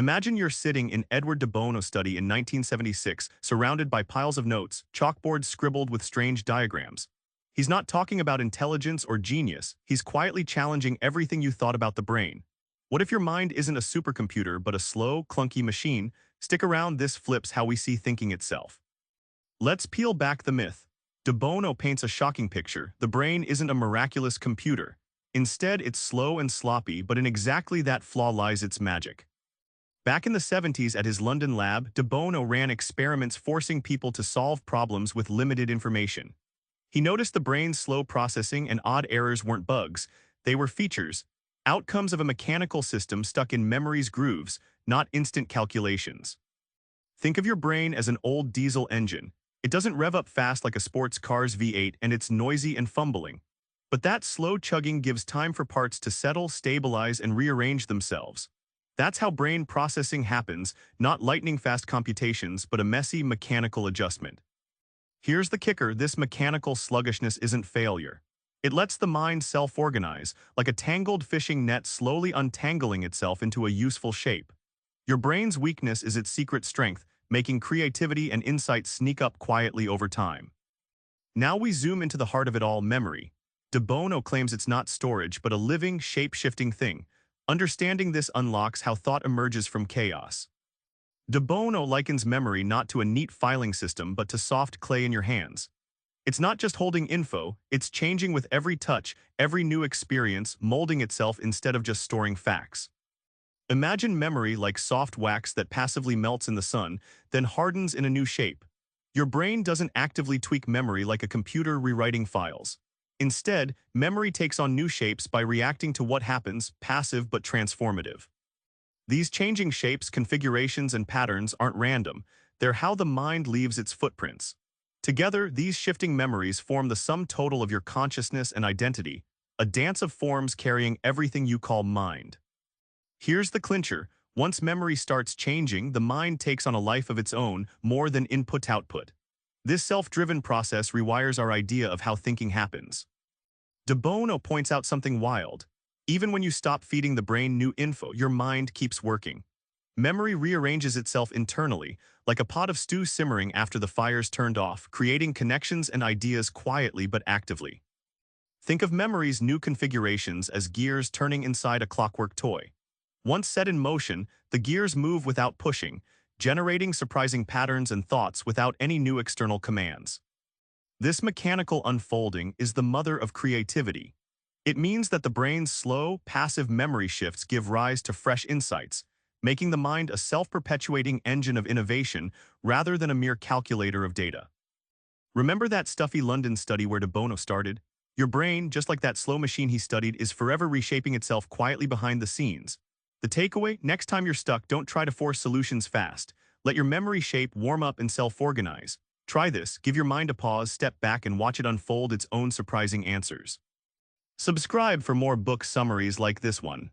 Imagine you're sitting in Edward de Bono study in 1976, surrounded by piles of notes, chalkboards scribbled with strange diagrams. He's not talking about intelligence or genius, he's quietly challenging everything you thought about the brain. What if your mind isn't a supercomputer but a slow, clunky machine? Stick around, this flips how we see thinking itself. Let's peel back the myth. De Bono paints a shocking picture. The brain isn't a miraculous computer. Instead, it's slow and sloppy, but in exactly that flaw lies its magic. Back in the 70s at his London lab, de Bono ran experiments forcing people to solve problems with limited information. He noticed the brain's slow processing and odd errors weren't bugs, they were features, outcomes of a mechanical system stuck in memory's grooves, not instant calculations. Think of your brain as an old diesel engine. It doesn't rev up fast like a sports car's V8 and it's noisy and fumbling. But that slow chugging gives time for parts to settle, stabilize, and rearrange themselves. That's how brain processing happens, not lightning-fast computations, but a messy, mechanical adjustment. Here's the kicker, this mechanical sluggishness isn't failure. It lets the mind self-organize, like a tangled fishing net slowly untangling itself into a useful shape. Your brain's weakness is its secret strength, making creativity and insight sneak up quietly over time. Now we zoom into the heart of it all, memory. De Bono claims it's not storage, but a living, shape-shifting thing. Understanding this unlocks how thought emerges from chaos. De Bono likens memory not to a neat filing system but to soft clay in your hands. It's not just holding info, it's changing with every touch, every new experience, molding itself instead of just storing facts. Imagine memory like soft wax that passively melts in the sun, then hardens in a new shape. Your brain doesn't actively tweak memory like a computer rewriting files. Instead, memory takes on new shapes by reacting to what happens, passive but transformative. These changing shapes, configurations, and patterns aren't random. They're how the mind leaves its footprints. Together, these shifting memories form the sum total of your consciousness and identity, a dance of forms carrying everything you call mind. Here's the clincher. Once memory starts changing, the mind takes on a life of its own, more than input-output. This self-driven process rewires our idea of how thinking happens. De Bono points out something wild. Even when you stop feeding the brain new info, your mind keeps working. Memory rearranges itself internally, like a pot of stew simmering after the fire's turned off, creating connections and ideas quietly but actively. Think of memory's new configurations as gears turning inside a clockwork toy. Once set in motion, the gears move without pushing, generating surprising patterns and thoughts without any new external commands. This mechanical unfolding is the mother of creativity. It means that the brain's slow, passive memory shifts give rise to fresh insights, making the mind a self-perpetuating engine of innovation rather than a mere calculator of data. Remember that stuffy London study where de Bono started? Your brain, just like that slow machine he studied, is forever reshaping itself quietly behind the scenes. The takeaway? Next time you're stuck, don't try to force solutions fast. Let your memory shape warm up and self-organize. Try this, give your mind a pause, step back, and watch it unfold its own surprising answers. Subscribe for more book summaries like this one.